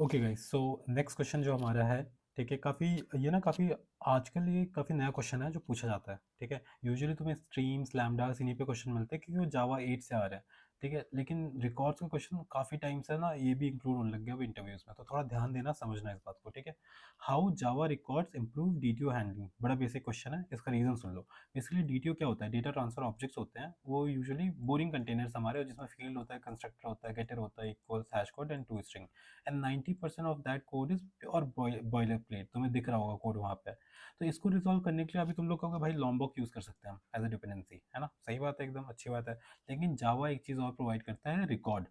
Okay guys, so next question जो हमारा है, ठीक है, काफ़ी आजकल ये काफ़ी नया क्वेश्चन है जो पूछा जाता है। ठीक है, यूजुअली तुम्हें स्ट्रीम्स लैम्डास इन्हीं पे क्वेश्चन मिलते हैं क्योंकि वो जावा 8 से आ रहा है। ठीक है, लेकिन रिकॉर्ड्स का क्वेश्चन काफ़ी टाइम से ना ये भी इंक्लूड होने लग गया अब इंटरव्यूज में, तो थोड़ा ध्यान देना, समझना इस बात को। ठीक है, how Java records improve DTO handling, बड़ा बेसिक क्वेश्चन है, इसका रीजन सुन लो। बेसिकली डीटीओ क्या होता है? डेटा ट्रांसफर ऑब्जेक्ट्स होते हैं, वो यूजुअली बोरिंग कंटेनर्स हमारे, जिसमें फील्ड होता है, कंस्ट्रक्टर होता है, गेटर होता है, equals, hash code and to string, and 90% of that code is pure boilerplate. तुम्हें दिख रहा होगा कोड वहाँ पे। तो इसको रिजॉल्व करने के लिए अभी तुम लोग कहोगे भाई लॉम्बॉक यूज कर सकते हैं हम एज अ डिपेंडेंसी, है ना? सही बात है, एकदम अच्छी बात है। लेकिन जावा एक चीज और प्रोवाइड करता है, रिकॉर्ड।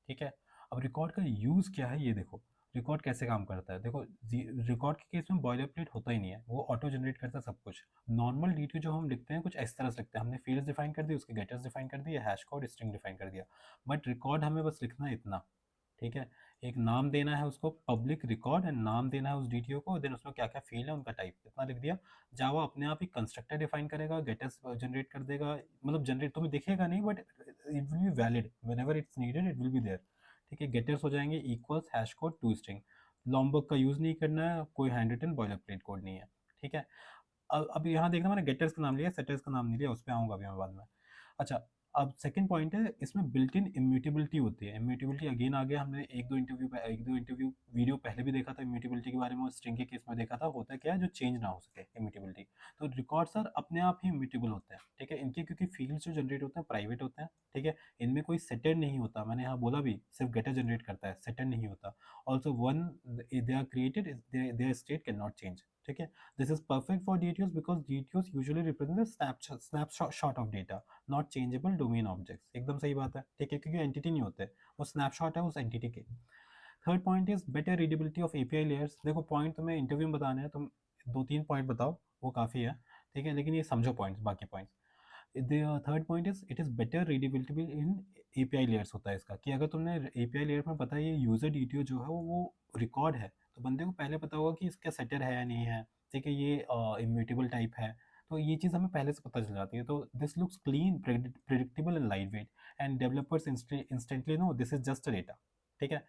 ठीक है, अब रिकॉर्ड का यूज क्या है ये देखो। रिकॉर्ड कैसे काम करता है देखो। रिकॉर्ड के केस में बॉयलर प्लेट होता ही नहीं है, वो ऑटो जनरेट करता है सब कुछ। नॉर्मल डीटी जो हम लिखते हैं कुछ इस तरह से लिखते हैं, हमने फील्ड्स डिफाइन कर दी, उसके गेटर्स डिफाइन कर दिए, हैश कोड स्ट्रिंग डिफाइन कर दिया। बट रिकॉर्ड हमें बस लिखना है इतना। ठीक है, एक नाम देना है उसको, पब्लिक रिकॉर्ड, एंड नाम देना है उस डीटीओ को, देन उसमें क्या क्या फील्ड है उनका टाइप, इतना लिख दिया। जावा अपने आप ही कंस्ट्रक्टर डिफाइन करेगा, गेटर्स जनरेट कर देगा। मतलब जनरेट तुम्हें दिखेगा नहीं, but it will be valid whenever it's needed, it will be there. ठीक है, गेटर्स हो जाएंगे equals hash code to string. Lombok का यूज नहीं करना है, कोई hand written boilerplate code नहीं है। ठीक है, अब यहाँ देखना, मैंने गेटर्स का नाम लिया, सेटर्स का नाम नहीं लिया, उस पर आऊंगा अभी मैं बाद में। अच्छा, अब सेकंड पॉइंट है, इसमें बिल्ट इन इम्यूटेबिलिटी होती है। इम्यूटेबिलिटी अगेन आ गया, हमने एक दो इंटरव्यू वीडियो पहले भी देखा था इम्यूटेबिलिटी के बारे में, और स्ट्रिंग के केस में देखा था। होता क्या है जो चेंज ना हो सके इम्यूटेबिलिटी। तो रिकॉर्ड सर अपने आप ही इम्यूटेबल होते हैं। ठीक है, इनके क्योंकि फील्ड्स जो जनरेट होते हैं प्राइवेट होते हैं। ठीक है, इनमें कोई सेटर नहीं होता, मैंने यहाँ बोला भी सिर्फ गेटर जनरेट करता है, सेटर नहीं होता। Also once they are created, their state can not change. ठीक है, this is perfect for DTOs because DTOs usually represent a snapshot of data, not changeable domain objects. एकदम सही बात है। ठीक है, क्योंकि एंटिटी नहीं होते, वो स्नैपशॉट है उस एंटिटी के। Third point is better readability of API layers. देखो पॉइंट तुम्हें इंटरव्यू में बताने हैं, तुम दो तीन पॉइंट बताओ, वो काफ़ी है। ठीक है, लेकिन ये समझो पॉइंट्स, बाकी points. Third point is it is better readability in API layers होता है इसका, कि अगर तुमने एपीआई लेयर में पता है ये यूजर डीटीओ जो है वो रिकॉर्ड है, तो बंदे को पहले पता होगा कि इसका सेटर है या नहीं है। ठीक है, ये इम्यूटेबल टाइप है, तो ये चीज़ हमें पहले से पता चल जाती है। तो this looks clean, predictable and lightweight, and developers instantly know this is just a data. ठीक है,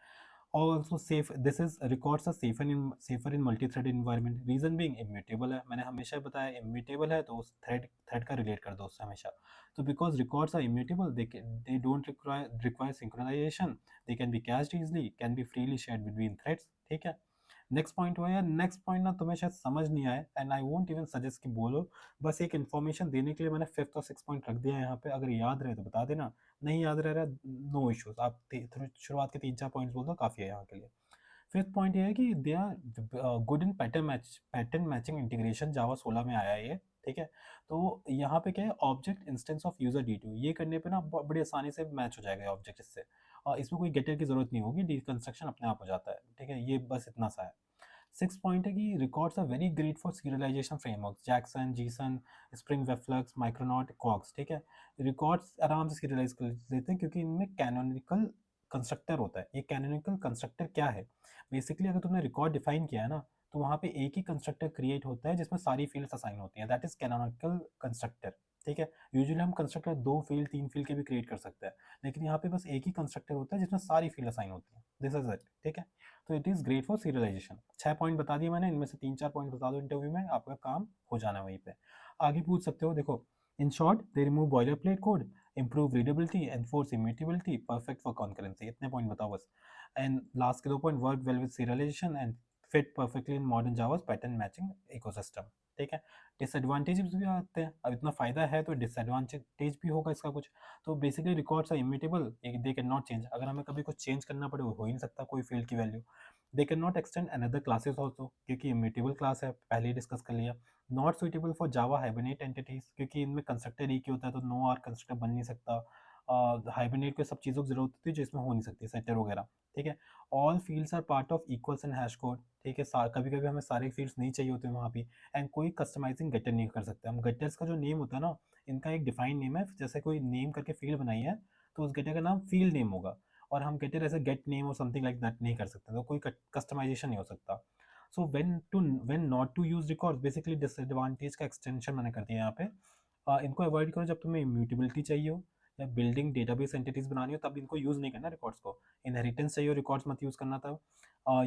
also safe, this is records are safer in multi-thread environment, reason being immutable है। मैंने हमेशा बताया immutable है तो उस थ्रेड का रिलेट कर दो उससे हमेशा। तो because records are immutable, they don't require synchronization, they can be cached easily, can be freely shared between threads। ठीक है, नेक्स्ट पॉइंट हुआ यार, नेक्स्ट पॉइंट ना तुम्हें शायद समझ नहीं आए, and I won't even suggest कि बोलो। बस एक इन्फॉर्मेशन देने के लिए मैंने फिफ्थ और सिक्स पॉइंट रख दिया है यहाँ पे, अगर याद रहे तो बता देना, नहीं याद रह रहा नो इश्यूज, आप शुरुआत के तीन चार पॉइंट्स बोल दो, काफ़ी है यहाँ के लिए। फिफ्थ पॉइंट ये है कि they are good in pattern matching integration, Java 16 में आया है ये। ठीक है, तो यहाँ पे क्या है, object instance of user D two, ये करने पे ना बड़ी आसानी से मैच हो जाएगा ऑब्जेक्ट इससे, और इसमें कोई गेटर की जरूरत नहीं होगी, डिकंस्ट्रक्शन अपने आप हो जाता है। ठीक है, ये बस इतना सा है। सिक्स पॉइंट है कि records are very great for serialization framework, Jackson, Gson, Spring WebFlux, Micronaut, कॉग्स। ठीक है, रिकॉर्ड्स आराम से सीरियलाइज कर लेते हैं क्योंकि इनमें कैनोनिकल कंस्ट्रक्टर होता है। ये कैनोनिकल कंस्ट्रक्टर क्या है? बेसिकली अगर तुमने रिकॉर्ड डिफाइन किया है ना, तो वहाँ पे एक ही कंस्ट्रक्टर क्रिएट होता है जिसमें सारी फील्ड्स असाइन होती हैं, दैट इज कैनोनिकल कंस्ट्रक्टर। ठीक है, यूजुअली हम कंस्ट्रक्टर दो फील्ड तीन फील्ड के भी क्रिएट कर सकते हैं, लेकिन यहाँ पे बस एक ही कंस्ट्रक्टर होता है जिसमें सारी फील्ड असाइन होती है, दिस इज इट। ठीक है, तो it is great for serialisation. 6 point बता दिए मैंने, इनमें से 3-4 पॉइंट बता दो इंटरव्यू में, आपका काम हो जाना है वहीं पे। आगे पूछ सकते हो, देखो, in short they remove boiler plate code, improve readability, enforce immutability, perfect for concurrency, इतने पॉइंट बताओ बस। एंड लास्ट के दो point, work well with serialization and fit perfectly in modern Java's pattern matching ecosystem। ठीक है, disadvantages भी आते हैं, अब इतना फायदा है तो डिसएडवांटेज भी होगा इसका कुछ। तो basically records are immutable, they can not change, अगर हमें कभी कुछ चेंज करना पड़े वो हो ही नहीं सकता कोई फील्ड की value. They can not extend another classes also, क्योंकि इम्यूटेबल क्लास है, पहले ही डिस्कस कर लिया। Not suitable for Java hibernate entities, क्योंकि इनमें कंस्ट्रक्टर एक ही होता है, तो नो आर कंस्ट्रक्टर बन नहीं सकता। हाइबरनेट को सब चीज़ों की जरूरत होती है जो इसमें हो नहीं सकती, सेटर वगैरह। ठीक है, all fields are part of equals and hash code. ठीक है, कभी कभी हमें सारे फील्ड्स नहीं चाहिए होते वहाँ पे, एंड कोई कस्टमाइजिंग गेटर नहीं कर सकते हम। गेटर्स का जो नेम होता है ना, इनका एक डिफाइंड नेम है, जैसे कोई नेम करके फील्ड बनाई है, तो उस गेटर का नाम फील्ड नेम होगा, और हम गेटर ऐसे गेट नेम और समथिंग लाइक दैट नहीं कर सकते, तो कोई कस्टमाइजेशन नहीं हो सकता। So when not to use records, basically disadvantage का एक्सटेंशन मैंने कर दिया यहाँ पे। इनको अवॉइड करो जब तुम्हें इम्यूटेबिलिटी चाहिए हो, जब बिल्डिंग डेटाबेस एंटिटीज बनानी हो तब इनको यूज़ नहीं करना रिकॉर्ड्स को। इनहेरिटेंस चाहिए रिकॉर्ड्स मत यूज़ करना तब।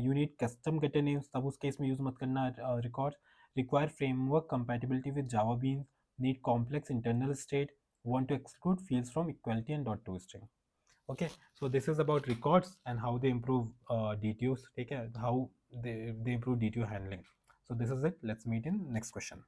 You need custom getter names, तब उस केस में यूज़ मत करना records. Require framework compatibility with Java beans, need complex internal state, want to exclude fields from equality and .toString. Okay, so this is about records and how they improve DTOs. Take care, how they improve DTO handling. So this is it. Let's meet in next question.